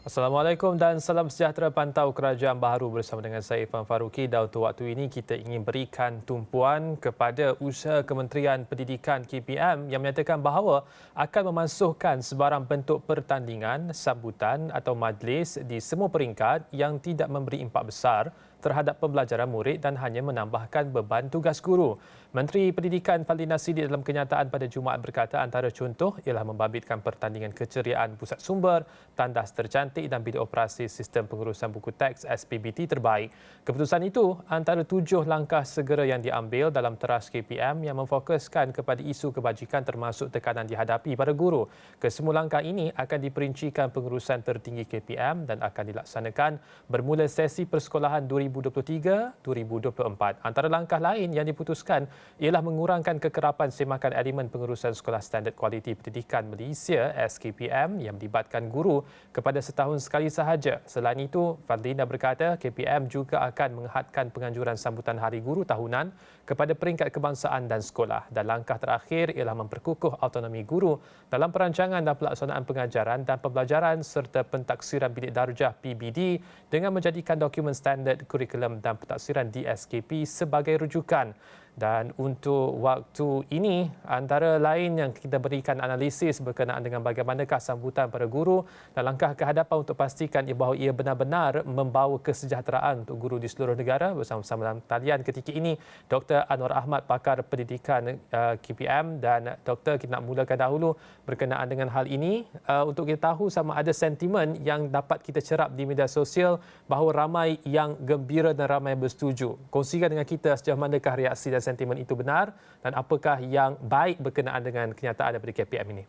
Assalamualaikum dan salam sejahtera pantau Kerajaan Baharu bersama dengan saya Irfan Faruqi. Dan untuk waktu ini kita ingin berikan tumpuan kepada usaha Kementerian Pendidikan KPM yang menyatakan bahawa akan memansuhkan sebarang bentuk pertandingan, sambutan atau majlis di semua peringkat yang tidak memberi impak besar terhadap pembelajaran murid dan hanya menambahkan beban tugas guru. Menteri Pendidikan Fadlina Siddiq dalam kenyataan pada Jumaat berkata antara contoh ialah membabitkan pertandingan keceriaan pusat sumber, tandas tercantik dan bilik operasi sistem pengurusan buku teks SPBT terbaik. Keputusan itu antara 7 langkah segera yang diambil dalam teras KPM yang memfokuskan kepada isu kebajikan termasuk tekanan dihadapi pada guru. Kesemua langkah ini akan diperincikan pengurusan tertinggi KPM dan akan dilaksanakan bermula sesi persekolahan 2023-2024. Antara langkah lain yang diputuskan ialah mengurangkan kekerapan semakan elemen pengurusan Sekolah Standard Kualiti Pendidikan Malaysia SKPM yang melibatkan guru kepada setahun sekali sahaja. Selain itu, Fadlina berkata KPM juga akan menghadkan penganjuran sambutan Hari Guru tahunan kepada peringkat kebangsaan dan sekolah. Dan langkah terakhir ialah memperkukuh autonomi guru dalam perancangan dan pelaksanaan pengajaran dan pembelajaran serta pentaksiran bilik darjah PBD dengan menjadikan dokumen standard kurikulum dan pentaksiran DSKP sebagai rujukan. Dan untuk waktu ini, antara lain yang kita berikan analisis berkenaan dengan bagaimanakah sambutan para guru dan langkah kehadapan untuk pastikan bahawa ia benar-benar membawa kesejahteraan untuk guru di seluruh negara. Bersama-sama dalam talian ketika ini, Dr. Anwar Ahmad, pakar pendidikan KPM. Dan Doktor, kita nak mulakan dahulu berkenaan dengan hal ini untuk kita tahu sama ada sentimen yang dapat kita cerap di media sosial bahawa ramai yang gembira dan ramai bersetuju. Kongsikan dengan kita sejauh manakah reaksi dan sentimen itu benar dan apakah yang baik berkenaan dengan kenyataan daripada KPM ini.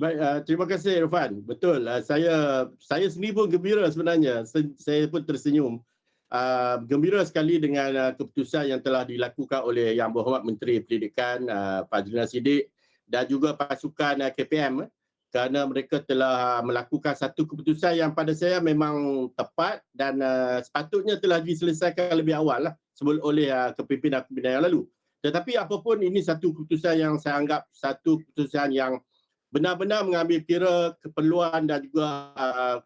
Baik, terima kasih Irfan. Betul, saya sendiri pun gembira sebenarnya. Saya pun tersenyum. Gembira sekali dengan keputusan yang telah dilakukan oleh Yang Berhormat Menteri Pendidikan Fadlina Siddiq dan juga pasukan KPM kerana mereka telah melakukan satu keputusan yang pada saya memang tepat dan sepatutnya telah diselesaikan lebih awal lah sebelum oleh kepimpinan-kepimpinan yang lalu. Tetapi apapun, ini satu keputusan yang saya anggap satu keputusan yang benar-benar mengambil kira keperluan dan juga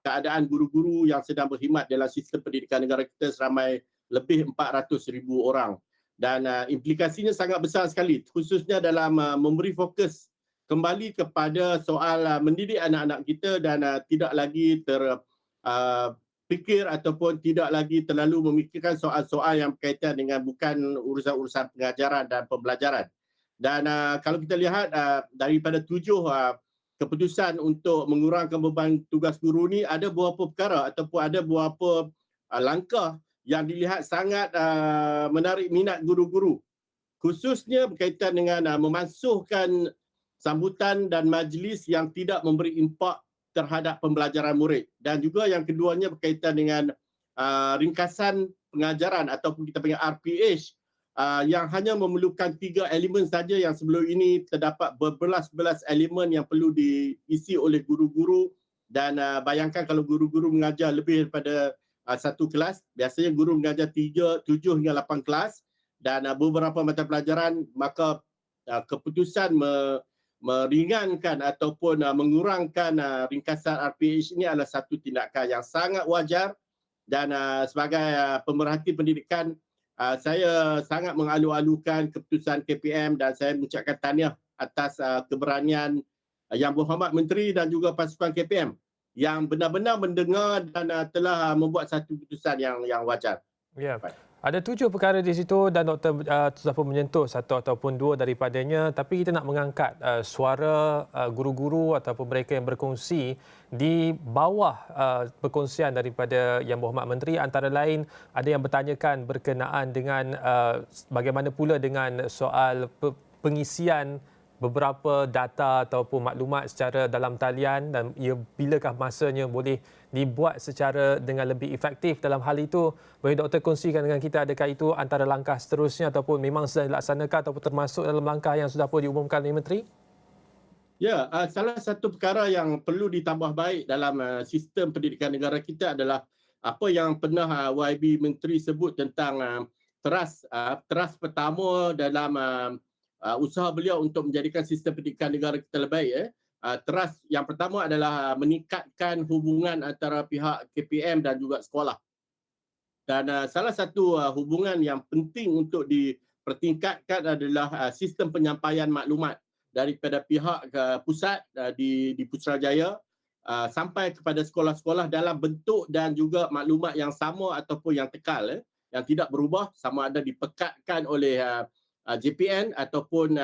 keadaan guru-guru yang sedang berkhidmat dalam sistem pendidikan negara kita seramai lebih 400,000 orang. Dan implikasinya sangat besar sekali, khususnya dalam memberi fokus kembali kepada soal mendidik anak-anak kita dan tidak lagi terfikir ataupun tidak lagi terlalu memikirkan soal-soal yang berkaitan dengan bukan urusan-urusan pengajaran dan pembelajaran. Dan kalau kita lihat daripada 7 keputusan untuk mengurangkan beban tugas guru ni, ada beberapa perkara ataupun ada beberapa langkah yang dilihat sangat menarik minat guru-guru. Khususnya berkaitan dengan memansuhkan sambutan dan majlis yang tidak memberi impak terhadap pembelajaran murid. Dan juga yang keduanya berkaitan dengan ringkasan pengajaran ataupun kita panggil RPH yang hanya memerlukan 3 elemen saja yang sebelum ini terdapat berbelas-belas elemen yang perlu diisi oleh guru-guru. Dan bayangkan kalau guru-guru mengajar lebih daripada satu kelas, biasanya guru mengajar 7 hingga 8 kelas dan beberapa mata pelajaran, maka keputusan meringankan ataupun mengurangkan ringkasan RPH ini adalah satu tindakan yang sangat wajar. Dan sebagai pemerhati pendidikan, saya sangat mengalu-alukan keputusan KPM dan saya mengucapkan tahniah atas keberanian Yang Berhormat Menteri dan juga pasukan KPM yang benar-benar mendengar dan telah membuat satu keputusan yang wajar. Ya. Ada 7 perkara di situ dan Doktor telah pun menyentuh satu ataupun 2 daripadanya, tapi kita nak mengangkat suara guru-guru ataupun mereka yang berkongsi di bawah perkongsian daripada Yang Berhormat Menteri. Antara lain ada yang bertanyakan berkenaan dengan bagaimana pula dengan soal pengisian beberapa data ataupun maklumat secara dalam talian dan bilakah masanya boleh dibuat secara dengan lebih efektif dalam hal itu. Boleh Doktor kongsikan dengan kita adakah itu antara langkah seterusnya ataupun memang sedang dilaksanakan ataupun termasuk dalam langkah yang sudah pun diumumkan oleh Menteri? Ya, salah satu perkara yang perlu ditambah baik dalam sistem pendidikan negara kita adalah apa yang pernah YB Menteri sebut tentang teras pertama dalam usaha beliau untuk menjadikan sistem pendidikan negara kita lebih baik. teras. Yang pertama adalah meningkatkan hubungan antara pihak KPM dan juga sekolah. Dan salah satu hubungan yang penting untuk dipertingkatkan adalah sistem penyampaian maklumat daripada pihak pusat di Putrajaya sampai kepada sekolah-sekolah dalam bentuk dan juga maklumat yang sama ataupun yang kekal, yang tidak berubah, sama ada dipekatkan oleh JPN ataupun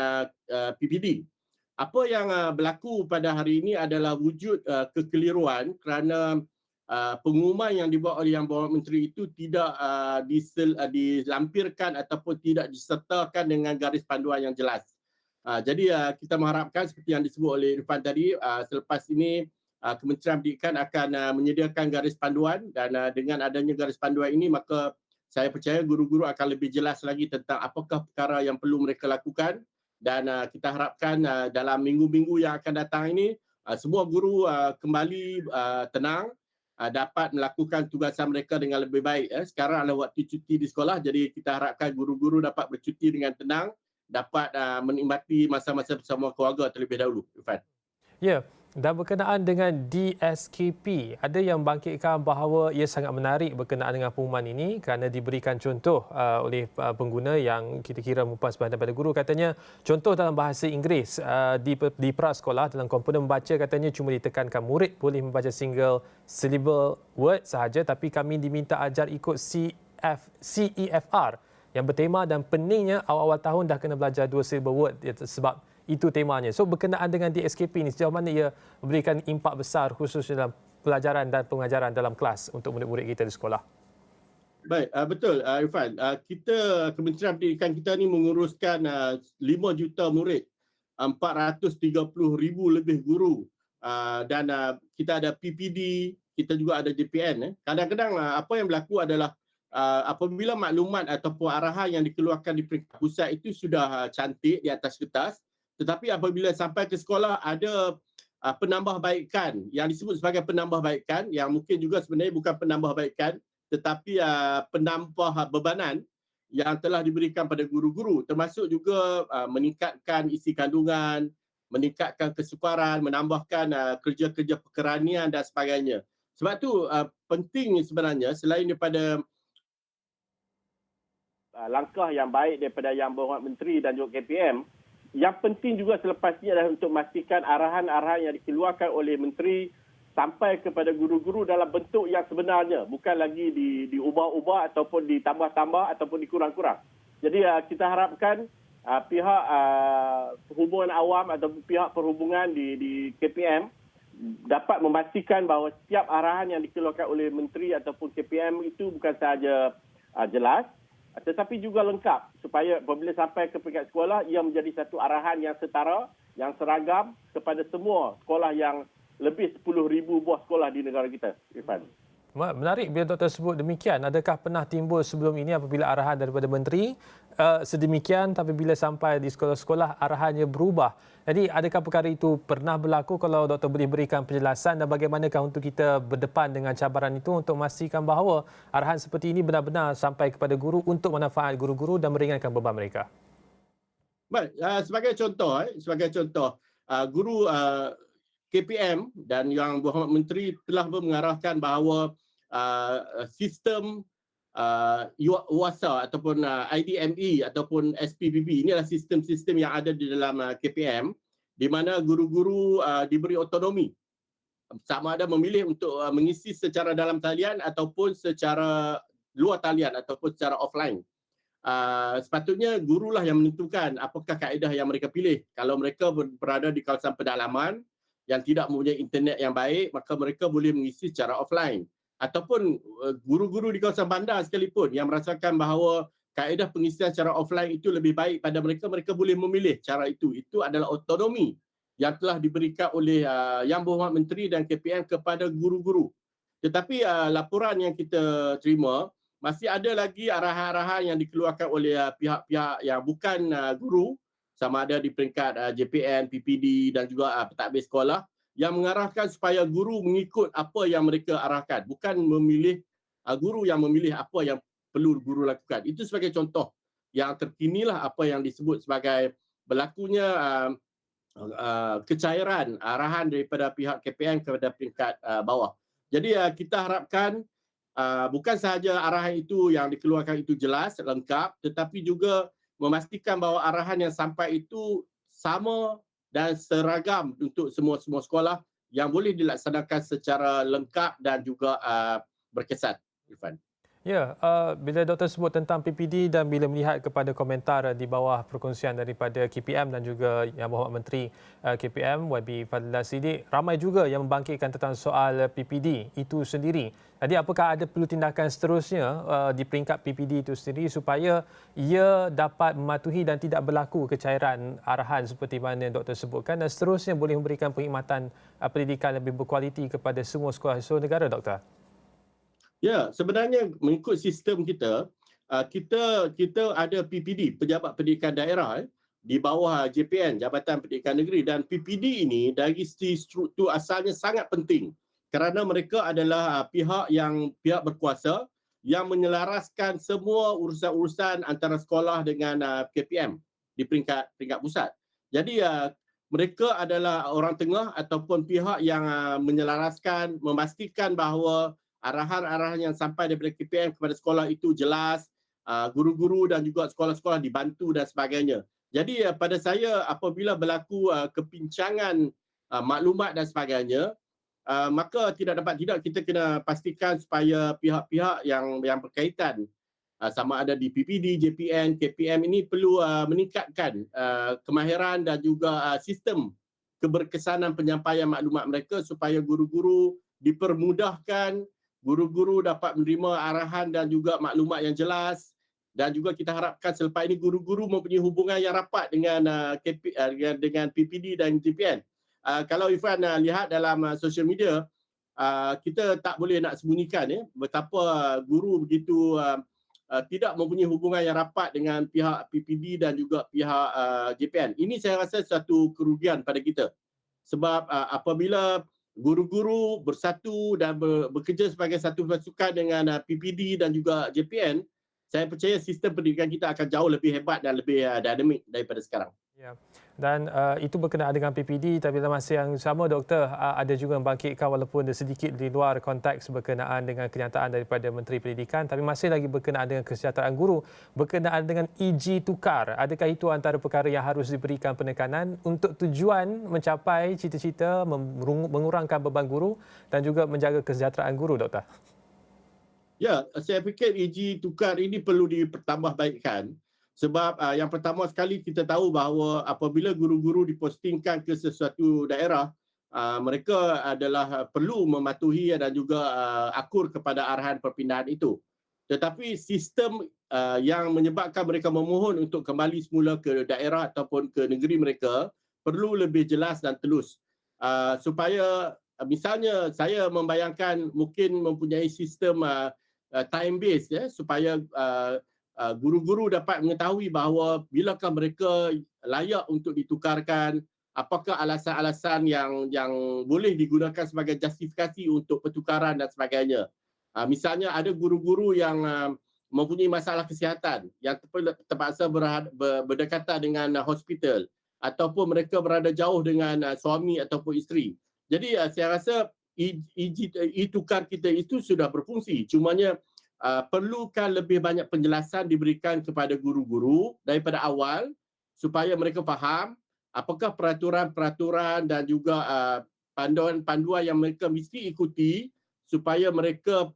PPD. Apa yang berlaku pada hari ini adalah wujud kekeliruan kerana pengumuman yang dibuat oleh Yang Berhormat Menteri itu tidak dilampirkan ataupun tidak disertakan dengan garis panduan yang jelas. Jadi kita mengharapkan seperti yang disebut oleh Irfan tadi, selepas ini Kementerian Pendidikan akan menyediakan garis panduan, dan dengan adanya garis panduan ini maka saya percaya guru-guru akan lebih jelas lagi tentang apakah perkara yang perlu mereka lakukan, dan kita harapkan dalam minggu-minggu yang akan datang ini semua guru kembali tenang, dapat melakukan tugasan mereka dengan lebih baik. Sekarang adalah waktu cuti di sekolah, jadi kita harapkan guru-guru dapat bercuti dengan tenang, dapat menikmati masa-masa bersama keluarga terlebih dahulu. Irfan. Ya, dan berkenaan dengan DSKP, ada yang bangkitkan bahawa ia sangat menarik berkenaan dengan pengumuman ini kerana diberikan contoh oleh pengguna yang kita kira merupakan sebahagian daripada guru. Katanya contoh dalam bahasa Inggeris di prasekolah dalam komponen membaca, katanya cuma ditekankan murid boleh membaca single syllable word sahaja, tapi kami diminta ajar ikut CEFR yang bertema dan peningnya awal-awal tahun dah kena belajar 2 syllable word sebab itu temanya. So berkenaan dengan DSKP ini, sejauh mana ia memberikan impak besar khususnya dalam pelajaran dan pengajaran dalam kelas untuk murid-murid kita di sekolah? Baik, betul Irfan. Kita, Kementerian Pendidikan kita ni menguruskan 5 juta murid, 430,000 lebih guru, dan kita ada PPD, kita juga ada JPN. Kadang-kadang apa yang berlaku adalah apabila maklumat ataupun arahan yang dikeluarkan di peringkat pusat itu sudah cantik di atas kertas, tetapi apabila sampai ke sekolah ada penambahbaikan yang disebut sebagai penambahbaikan, yang mungkin juga sebenarnya bukan penambahbaikan tetapi penambah bebanan yang telah diberikan pada guru-guru, termasuk juga meningkatkan isi kandungan, meningkatkan kesukaran, menambahkan kerja-kerja pekeranian dan sebagainya. Sebab tu penting sebenarnya, selain daripada langkah yang baik daripada Yang Berhormat Menteri dan juga KPM, yang penting juga selepas ini adalah untuk memastikan arahan-arahan yang dikeluarkan oleh Menteri sampai kepada guru-guru dalam bentuk yang sebenarnya, bukan lagi diubah-ubah ataupun ditambah-tambah ataupun dikurang-kurang. Jadi kita harapkan pihak hubungan awam atau pihak perhubungan di KPM dapat memastikan bahawa setiap arahan yang dikeluarkan oleh Menteri ataupun KPM itu bukan sahaja jelas, tetapi juga lengkap, supaya apabila sampai ke peringkat sekolah ia menjadi satu arahan yang setara, yang seragam kepada semua sekolah yang lebih 10,000 buah sekolah di negara kita. Irfan. Menarik bila Dr. sebut demikian. Adakah pernah timbul sebelum ini apabila arahan daripada menteri sedemikian, tapi bila sampai di sekolah-sekolah arahannya berubah? Jadi adakah perkara itu pernah berlaku? Kalau Dr. boleh berikan penjelasan, dan bagaimanakah untuk kita berdepan dengan cabaran itu untuk memastikan bahawa arahan seperti ini benar-benar sampai kepada guru untuk manfaat guru-guru dan meringankan beban mereka? Baik, sebagai contoh, guru KPM dan Yang Berhormat Menteri telah mengarahkan bahawa sistem UASA ataupun IDME ataupun SPBB ini adalah sistem-sistem yang ada di dalam KPM, di mana guru-guru diberi otonomi sama ada memilih untuk mengisi secara dalam talian ataupun secara luar talian ataupun secara offline. Sepatutnya gurulah yang menentukan apakah kaedah yang mereka pilih. Kalau mereka berada di kawasan pedalaman yang tidak mempunyai internet yang baik, maka mereka boleh mengisi secara offline. Ataupun guru-guru di kawasan bandar sekalipun yang merasakan bahawa kaedah pengisian secara offline itu lebih baik pada mereka, mereka boleh memilih cara itu. Itu adalah otonomi yang telah diberikan oleh Yang Berhormat Menteri dan KPM kepada guru-guru. Tetapi laporan yang kita terima, masih ada lagi arahan-arahan yang dikeluarkan oleh pihak-pihak yang bukan guru, sama ada di peringkat JPN, PPD dan juga pentadbir sekolah, yang mengarahkan supaya guru mengikut apa yang mereka arahkan, bukan memilih guru yang memilih apa yang perlu guru lakukan. Itu sebagai contoh yang terkinilah apa yang disebut sebagai berlakunya kecairan arahan daripada pihak KPM kepada peringkat bawah. Jadi kita harapkan bukan sahaja arahan itu yang dikeluarkan itu jelas, lengkap, tetapi juga memastikan bahawa arahan yang sampai itu sama dan seragam untuk semua sekolah yang boleh dilaksanakan secara lengkap dan juga berkesan. Irfan. Ya, bila doktor sebut tentang PPD dan bila melihat kepada komentar di bawah perkongsian daripada KPM dan juga Yang Berhormat Menteri KPM YB Fadlan Siddiq, ramai juga yang membangkitkan tentang soal PPD itu sendiri. Jadi apakah ada perlu tindakan seterusnya di peringkat PPD itu sendiri supaya ia dapat mematuhi dan tidak berlaku kecairan arahan seperti mana doktor sebutkan dan seterusnya boleh memberikan perkhidmatan pendidikan lebih berkualiti kepada semua sekolah di seluruh negara, doktor? Ya, sebenarnya mengikut sistem kita, kita ada PPD, Pejabat Pendidikan Daerah, di bawah JPN, Jabatan Pendidikan Negeri, dan PPD ini dari segi struktur asalnya sangat penting kerana mereka adalah pihak berkuasa yang menyelaraskan semua urusan-urusan antara sekolah dengan KPM di peringkat pusat. Jadi mereka adalah orang tengah ataupun pihak yang menyelaraskan, memastikan bahawa arahan-arahan yang sampai daripada KPM kepada sekolah itu jelas, guru-guru dan juga sekolah-sekolah dibantu dan sebagainya. Jadi pada saya apabila berlaku kepincangan maklumat dan sebagainya, maka tidak dapat tidak kita kena pastikan supaya pihak-pihak yang berkaitan sama ada di PPD, JPN, KPM ini perlu meningkatkan kemahiran dan juga sistem keberkesanan penyampaian maklumat mereka supaya guru-guru dipermudahkan, guru-guru dapat menerima arahan dan juga maklumat yang jelas, dan juga kita harapkan selepas ini guru-guru mempunyai hubungan yang rapat dengan dengan PPD dan JPN. Kalau Irfan lihat dalam social media, kita tak boleh nak sembunyikan betapa guru begitu tidak mempunyai hubungan yang rapat dengan pihak PPD dan juga pihak JPN. Ini saya rasa satu kerugian pada kita. Sebab apabila guru-guru bersatu dan bekerja sebagai satu pasukan dengan PPD dan juga JPN, saya percaya sistem pendidikan kita akan jauh lebih hebat dan lebih dinamik daripada sekarang. Ya. Dan itu berkenaan dengan PPD, tapi dalam masa yang sama doktor ada juga membangkitkan walaupun sedikit di luar konteks berkenaan dengan kenyataan daripada Menteri Pendidikan, tapi masih lagi berkenaan dengan kesejahteraan guru, berkenaan dengan EG tukar. Adakah itu antara perkara yang harus diberikan penekanan untuk tujuan mencapai cita-cita mengurangkan beban guru dan juga menjaga kesejahteraan guru, doktor? Ya, saya fikir EG tukar ini perlu dipertambahbaikkan. Sebab yang pertama sekali kita tahu bahawa apabila guru-guru dipostingkan ke sesuatu daerah, mereka adalah perlu mematuhi dan juga akur kepada arahan perpindahan itu. Tetapi sistem yang menyebabkan mereka memohon untuk kembali semula ke daerah ataupun ke negeri mereka perlu lebih jelas dan telus. Supaya misalnya saya membayangkan mungkin mempunyai sistem time base supaya guru-guru dapat mengetahui bahawa bilakah mereka layak untuk ditukarkan, apakah alasan-alasan yang boleh digunakan sebagai justifikasi untuk pertukaran dan sebagainya. Misalnya ada guru-guru yang mempunyai masalah kesihatan yang terpaksa berdekatan dengan hospital ataupun mereka berada jauh dengan suami ataupun isteri. Jadi saya rasa e-tukar kita itu sudah berfungsi. Cumanya perlukan lebih banyak penjelasan diberikan kepada guru-guru daripada awal supaya mereka faham apakah peraturan-peraturan dan juga panduan-panduan yang mereka mesti ikuti supaya mereka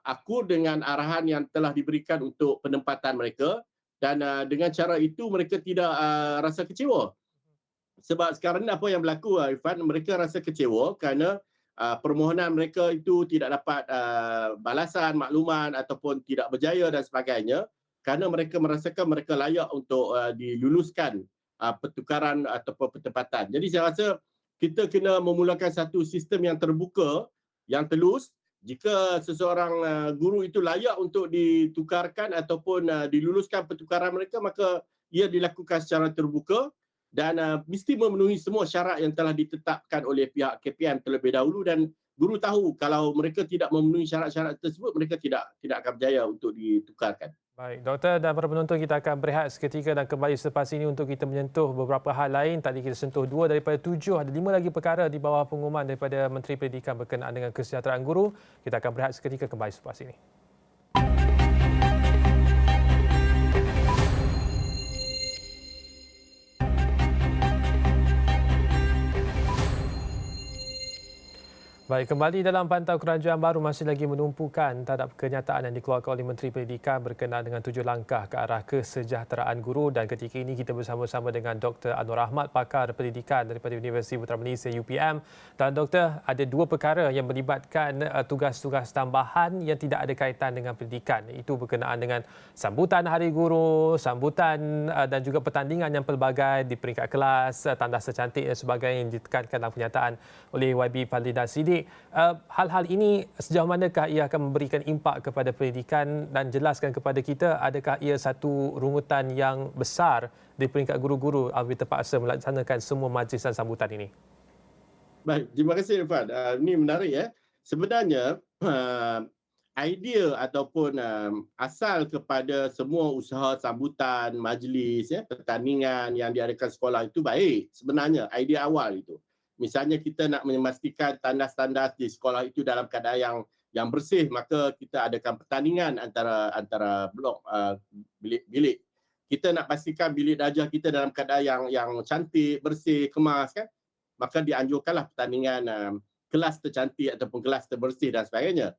akur dengan arahan yang telah diberikan untuk penempatan mereka, dan dengan cara itu mereka tidak rasa kecewa. Sebab sekarang ni apa yang berlaku, Irfan, mereka rasa kecewa kerana permohonan mereka itu tidak dapat balasan, makluman ataupun tidak berjaya dan sebagainya kerana mereka merasakan mereka layak untuk diluluskan pertukaran ataupun pertempatan. Jadi saya rasa kita kena memulakan satu sistem yang terbuka, yang telus. Jika seseorang guru itu layak untuk ditukarkan ataupun diluluskan pertukaran mereka, maka ia dilakukan secara terbuka dan mesti memenuhi semua syarat yang telah ditetapkan oleh pihak KPM terlebih dahulu, dan guru tahu kalau mereka tidak memenuhi syarat-syarat tersebut, mereka tidak akan berjaya untuk ditukarkan. Baik, doktor dan para penonton, kita akan berehat seketika dan kembali selepas ini untuk kita menyentuh beberapa hal lain. Tadi kita sentuh 2 daripada 7, ada 5 lagi perkara di bawah pengumuman daripada Menteri Pendidikan berkenaan dengan kesejahteraan guru. Kita akan berehat seketika, kembali selepas ini. Baik, kembali dalam pantau kerajaan baru masih lagi menumpukan terhadap kenyataan yang dikeluarkan oleh Menteri Pendidikan berkenaan dengan 7 langkah ke arah kesejahteraan guru, dan ketika ini kita bersama-sama dengan Dr. Anwar Ahmad, pakar pendidikan daripada Universiti Putra Malaysia UPM. Dan Doktor, ada 2 perkara yang melibatkan tugas-tugas tambahan yang tidak ada kaitan dengan pendidikan. Itu berkenaan dengan sambutan Hari Guru, sambutan dan juga pertandingan yang pelbagai di peringkat kelas, tandas tercantik dan sebagainya yang ditekankan dalam kenyataan oleh YB Fadlina Siddiq. Hal-hal ini sejauh manakah ia akan memberikan impak kepada pendidikan, dan jelaskan kepada kita adakah ia satu rungutan yang besar di peringkat guru-guru apabila terpaksa melaksanakan semua majlis dan sambutan ini? Baik, terima kasih Irfan. Ini menarik ya. Sebenarnya idea ataupun asal kepada semua usaha sambutan, majlis, pertandingan yang diadakan sekolah itu baik. Sebenarnya idea awal itu. Misalnya kita nak memastikan tandas-tandas di sekolah itu dalam keadaan yang bersih, maka kita adakan pertandingan antara blok bilik. Kita nak pastikan bilik darjah kita dalam keadaan yang cantik, bersih, kemas kan. Maka dianjurkanlah pertandingan kelas tercantik ataupun kelas terbersih dan sebagainya.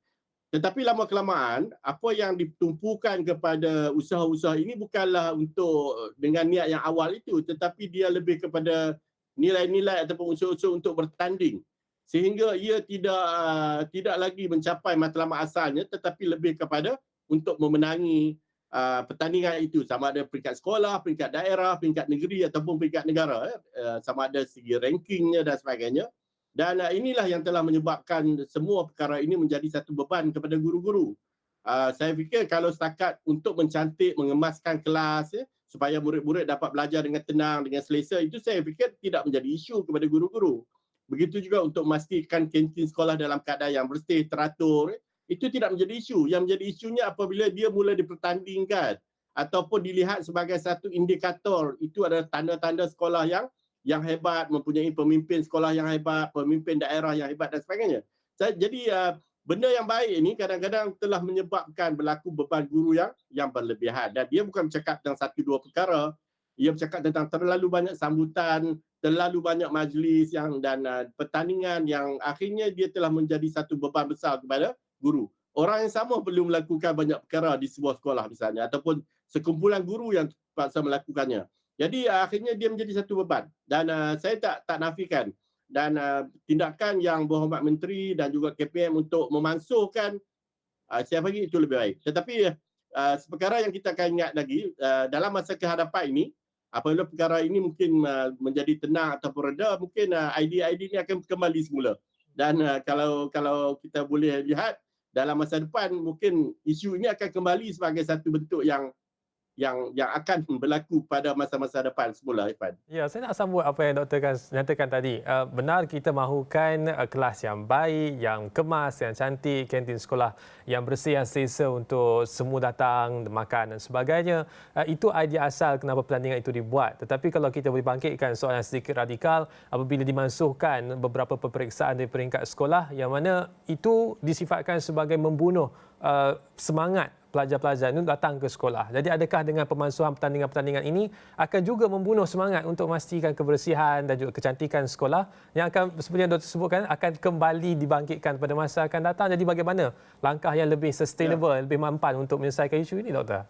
Tetapi lama-kelamaan, apa yang ditumpukan kepada usaha-usaha ini bukanlah untuk dengan niat yang awal itu, tetapi dia lebih kepada nilai-nilai ataupun unsur-unsur untuk bertanding. Sehingga ia tidak lagi mencapai matlamat asalnya, tetapi lebih kepada untuk memenangi pertandingan itu, sama ada peringkat sekolah, peringkat daerah, peringkat negeri ataupun peringkat negara, sama ada segi rankingnya dan sebagainya. Dan inilah yang telah menyebabkan semua perkara ini menjadi satu beban kepada guru-guru. Saya fikir kalau setakat untuk mencantik, mengemaskan kelas supaya murid-murid dapat belajar dengan tenang, dengan selesa, itu saya fikir tidak menjadi isu kepada guru-guru. Begitu juga untuk memastikan kantin sekolah dalam keadaan yang bersih, teratur, itu tidak menjadi isu. Yang menjadi isunya apabila dia mula dipertandingkan ataupun dilihat sebagai satu indikator. Itu adalah tanda-tanda sekolah yang hebat, mempunyai pemimpin sekolah yang hebat, pemimpin daerah yang hebat dan sebagainya. Jadi benda yang baik ini kadang-kadang telah menyebabkan berlaku beban guru yang berlebihan. Dan dia bukan bercakap tentang satu dua perkara. Ia bercakap tentang terlalu banyak sambutan, terlalu banyak majlis dan pertandingan yang akhirnya dia telah menjadi satu beban besar kepada guru. Orang yang sama perlu melakukan banyak perkara di sebuah sekolah misalnya, ataupun sekumpulan guru yang terpaksa melakukannya. Jadi akhirnya dia menjadi satu beban. Dan saya tak nafikan. Dan tindakan yang berhormat Menteri dan juga KPM untuk memansuhkan, saya bagi itu lebih baik. Tetapi perkara yang kita akan ingat lagi, dalam masa kehadapan ini, apabila perkara ini mungkin menjadi tenang ataupun reda, mungkin idea-idea ini akan kembali semula. Dan kalau kita boleh lihat, dalam masa depan mungkin isu ini akan kembali sebagai satu bentuk yang akan berlaku pada masa-masa depan semula, Irfan. Ya, saya nak sambung apa yang Doktor nyatakan tadi. Benar kita mahukan kelas yang baik, yang kemas, yang cantik, kantin sekolah yang bersih, yang selesa untuk semua datang, makan dan sebagainya. Itu idea asal kenapa pertandingan itu dibuat. Tetapi kalau kita boleh bangkitkan soalan sedikit radikal, apabila dimansuhkan beberapa peperiksaan di peringkat sekolah yang mana itu disifatkan sebagai membunuh semangat pelajar-pelajar itu datang ke sekolah. Jadi adakah dengan pemansuhan pertandingan-pertandingan ini akan juga membunuh semangat untuk memastikan kebersihan dan juga kecantikan sekolah yang akan, seperti yang Doktor sebutkan, akan kembali dibangkitkan pada masa akan datang. Jadi bagaimana langkah yang lebih sustainable, lebih mampan untuk menyelesaikan isu ini, Doktor?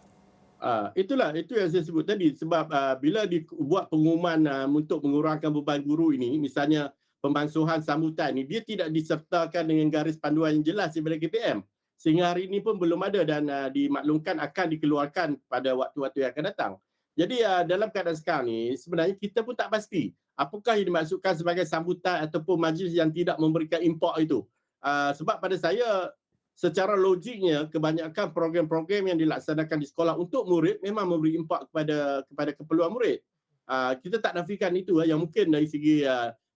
Itu yang saya sebut tadi. Sebab bila dibuat pengumuman untuk mengurangkan beban guru ini, misalnya pemansuhan sambutan ini, dia tidak disertakan dengan garis panduan yang jelas daripada KPM. Sehingga hari ini pun belum ada dan dimaklumkan akan dikeluarkan pada waktu-waktu yang akan datang. Jadi dalam keadaan sekarang ni, sebenarnya kita pun tak pasti apakah yang dimaksudkan sebagai sambutan ataupun majlis yang tidak memberikan impak itu. Sebab pada saya, secara logiknya, kebanyakan program-program yang dilaksanakan di sekolah untuk murid memang memberi impak kepada keperluan murid. Kita tak nafikan itu yang mungkin dari segi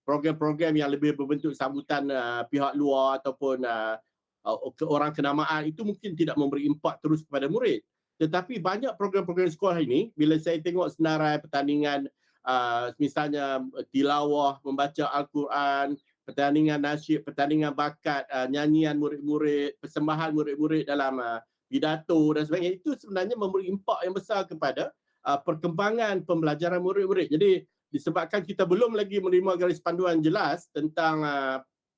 program-program yang lebih berbentuk sambutan pihak luar ataupun orang kenamaan itu mungkin tidak memberi impak terus kepada murid. Tetapi banyak program-program sekolah ini, bila saya tengok senarai pertandingan misalnya tilawah, membaca Al-Quran, pertandingan nasyid, pertandingan bakat, nyanyian murid-murid, persembahan murid-murid dalam pidato dan sebagainya, itu sebenarnya memberi impak yang besar kepada perkembangan pembelajaran murid-murid. Jadi disebabkan kita belum lagi menerima garis panduan jelas tentang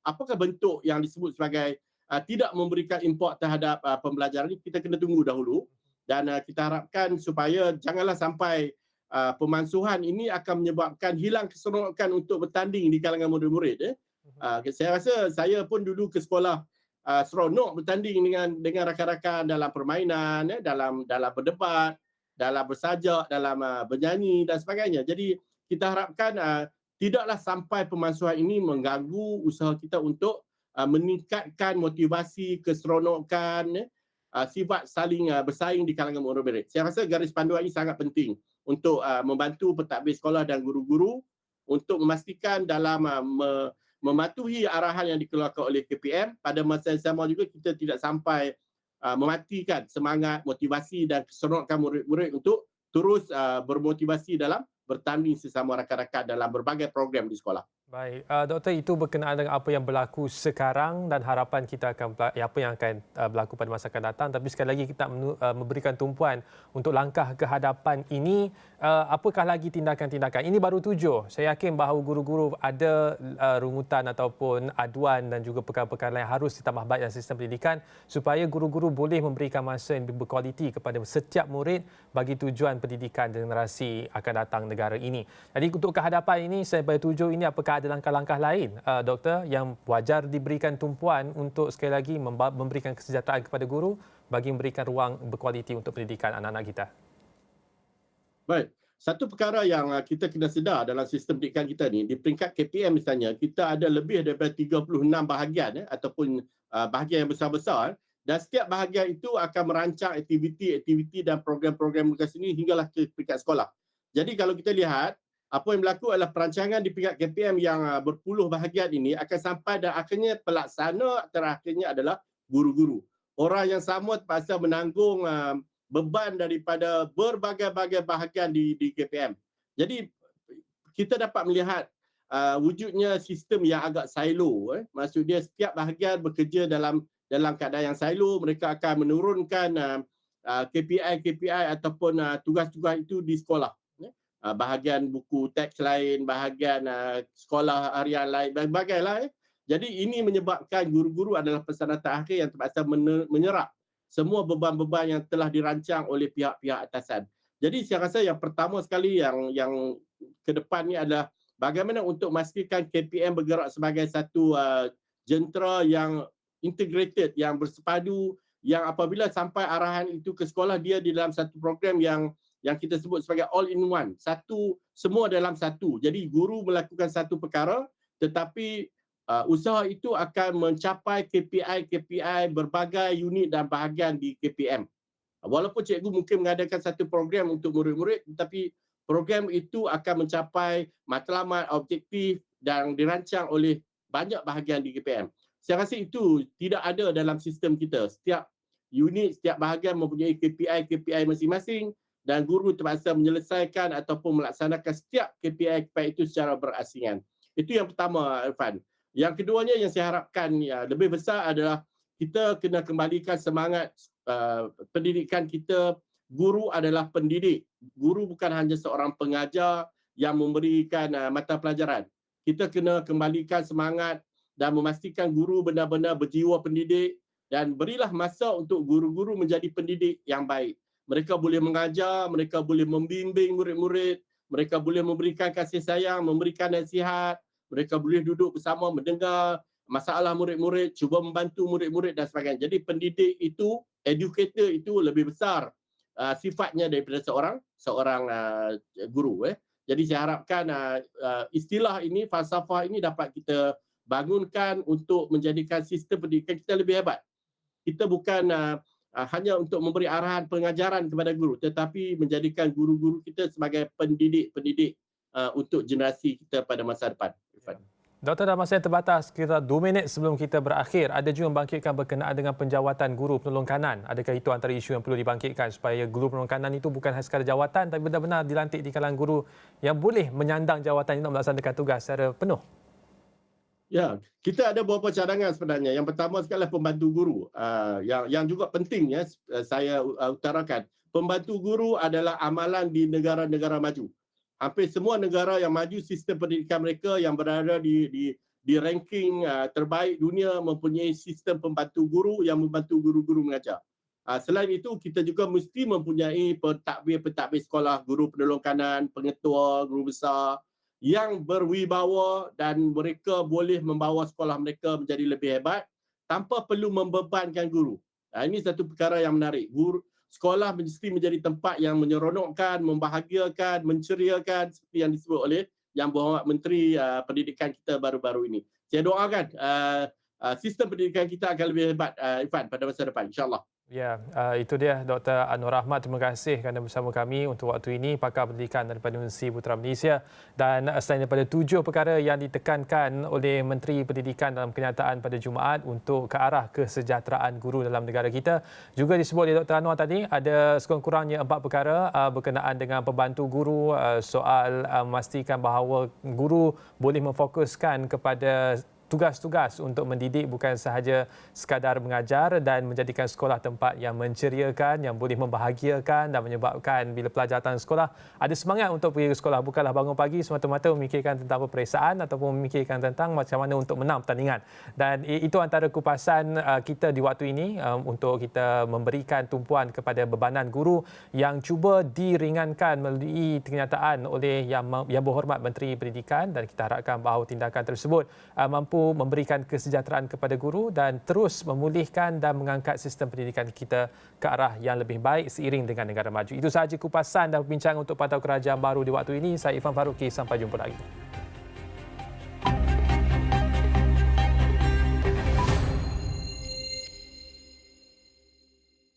apakah bentuk yang disebut sebagai tidak memberikan impak terhadap pembelajaran ini, kita kena tunggu dahulu. Dan kita harapkan supaya janganlah sampai pemansuhan ini akan menyebabkan hilang keseronokan untuk bertanding di kalangan murid-murid. Saya rasa saya pun dulu ke sekolah seronok bertanding dengan rakan-rakan dalam permainan, dalam berdebat, dalam bersajak, dalam bernyanyi dan sebagainya. Jadi kita harapkan tidaklah sampai pemansuhan ini mengganggu usaha kita untuk meningkatkan motivasi, keseronokan, sifat saling bersaing di kalangan murid-murid. Saya rasa garis panduan ini sangat penting untuk membantu pentadbir sekolah dan guru-guru untuk memastikan dalam mematuhi arahan yang dikeluarkan oleh KPM. Pada masa yang sama juga kita tidak sampai mematikan semangat, motivasi dan keseronokan murid-murid untuk terus bermotivasi dalam bertanding sesama rakan-rakan dalam berbagai program di sekolah. Baik, Doktor, itu berkenaan dengan apa yang berlaku sekarang dan harapan kita akan apa yang akan berlaku pada masa akan datang. Tapi sekali lagi kita memberikan tumpuan untuk langkah ke hadapan ini. Apakah lagi tindakan-tindakan? Ini baru 7. Saya yakin bahawa guru-guru ada rungutan ataupun aduan dan juga perkara-perkara yang harus ditambah baik dalam sistem pendidikan supaya guru-guru boleh memberikan masa yang berkualiti kepada setiap murid bagi tujuan pendidikan generasi akan datang negara ini. Jadi untuk kehadapan ini, sampai 7 ini apakah ada langkah-langkah lain, Doktor, yang wajar diberikan tumpuan untuk sekali lagi memberikan kesejahteraan kepada guru bagi memberikan ruang berkualiti untuk pendidikan anak-anak kita? Baik, satu perkara yang kita kena sedar dalam sistem pendidikan kita ni, di peringkat KPM misalnya, kita ada lebih daripada 36 bahagian ataupun bahagian yang besar-besar, dan setiap bahagian itu akan merancang aktiviti-aktiviti dan program-program edukasi ini hinggalah ke peringkat sekolah. Jadi kalau kita lihat, apa yang berlaku adalah perancangan di peringkat KPM yang berpuluh bahagian ini akan sampai dan akhirnya pelaksana terakhirnya adalah guru-guru. Orang yang sama terpaksa menanggung beban daripada berbagai-bagai bahagian di KPM. Jadi kita dapat melihat wujudnya sistem yang agak silo. Maksudnya setiap bahagian bekerja dalam keadaan yang silo. Mereka akan menurunkan KPI ataupun tugas-tugas itu di sekolah. Bahagian buku teks lain, bahagian sekolah harian lain, berbagai lah. Jadi ini menyebabkan guru-guru adalah pesanan terakhir yang terpaksa menyerap semua beban-beban yang telah dirancang oleh pihak-pihak atasan. Jadi saya rasa yang pertama sekali yang ke depan ni adalah bagaimana untuk memastikan KPM bergerak sebagai satu jentera yang integrated, yang bersepadu, yang apabila sampai arahan itu ke sekolah, dia di dalam satu program yang kita sebut sebagai all in one. Satu, semua dalam satu. Jadi guru melakukan satu perkara tetapi usaha itu akan mencapai KPI berbagai unit dan bahagian di KPM. Walaupun cikgu mungkin mengadakan satu program untuk murid-murid, tetapi program itu akan mencapai matlamat, objektif dan dirancang oleh banyak bahagian di KPM. Saya rasa itu tidak ada dalam sistem kita. Setiap unit, setiap bahagian mempunyai KPI masing-masing dan guru terpaksa menyelesaikan ataupun melaksanakan setiap KPI itu secara berasingan. Itu yang pertama, Irfan. Yang keduanya yang saya harapkan lebih besar adalah kita kena kembalikan semangat pendidikan kita. Guru adalah pendidik. Guru bukan hanya seorang pengajar yang memberikan mata pelajaran. Kita kena kembalikan semangat dan memastikan guru benar-benar berjiwa pendidik dan berilah masa untuk guru-guru menjadi pendidik yang baik. Mereka boleh mengajar, mereka boleh membimbing murid-murid, mereka boleh memberikan kasih sayang, memberikan nasihat, mereka boleh duduk bersama mendengar masalah murid-murid, cuba membantu murid-murid dan sebagainya. Jadi pendidik itu, educator itu lebih besar sifatnya daripada seorang guru. Jadi saya harapkan istilah ini, falsafah ini dapat kita bangunkan untuk menjadikan sistem pendidikan kita lebih hebat. Kita bukan hanya untuk memberi arahan pengajaran kepada guru, tetapi menjadikan guru-guru kita sebagai pendidik-pendidik untuk generasi kita pada masa depan. Ya. Doktor, dalam masa yang terbatas, sekitar 2 minit sebelum kita berakhir, ada juga membangkitkan berkenaan dengan penjawatan guru penolong kanan. Adakah itu antara isu yang perlu dibangkitkan supaya guru penolong kanan itu bukan hanya sekadar jawatan tapi benar-benar dilantik di kalangan guru yang boleh menyandang jawatan ini untuk melaksanakan tugas secara penuh? Ya, kita ada beberapa cadangan sebenarnya. Yang pertama sekali pembantu guru. Yang juga penting ya, saya utarakan. Pembantu guru adalah amalan di negara-negara maju. Hampir semua negara yang maju, sistem pendidikan mereka yang berada di ranking terbaik dunia mempunyai sistem pembantu guru yang membantu guru-guru mengajar. Selain itu, kita juga mesti mempunyai pentadbir-pentadbir sekolah, guru penolong kanan, pengetua, guru besar yang berwibawa dan mereka boleh membawa sekolah mereka menjadi lebih hebat tanpa perlu membebankan guru. Ini satu perkara yang menarik. Sekolah mesti menjadi tempat yang menyeronokkan, membahagiakan, menceriakan seperti yang disebut oleh Yang Berhormat Menteri Pendidikan kita baru-baru ini. Saya doakan sistem pendidikan kita akan lebih hebat, Irfan, pada masa depan, insya-Allah. Ya, itu dia Dr. Anwar Ahmad. Terima kasih kerana bersama kami untuk waktu ini, pakar pendidikan daripada Universiti Putra Malaysia. Dan selain daripada 7 perkara yang ditekankan oleh Menteri Pendidikan dalam kenyataan pada Jumaat untuk ke arah kesejahteraan guru dalam negara kita, juga disebut oleh Dr. Anwar tadi, ada sekurang-kurangnya 4 perkara berkenaan dengan pembantu guru, soal memastikan bahawa guru boleh memfokuskan kepada tugas-tugas untuk mendidik bukan sahaja sekadar mengajar dan menjadikan sekolah tempat yang menceriakan, yang boleh membahagiakan dan menyebabkan bila pelajar datang sekolah ada semangat untuk pergi ke sekolah, bukanlah bangun pagi semata-mata memikirkan tentang peperiksaan ataupun memikirkan tentang macam mana untuk menang pertandingan. Dan itu antara kupasan kita di waktu ini untuk kita memberikan tumpuan kepada bebanan guru yang cuba diringankan melalui kenyataan oleh Yang Berhormat Menteri Pendidikan, dan kita harapkan bahawa tindakan tersebut mampu memberikan kesejahteraan kepada guru dan terus memulihkan dan mengangkat sistem pendidikan kita ke arah yang lebih baik seiring dengan negara maju. Itu sahaja kupasan dan perbincangan untuk Pantau Kerajaan Baru di waktu ini. Saya Irfan Faruqi, sampai jumpa lagi.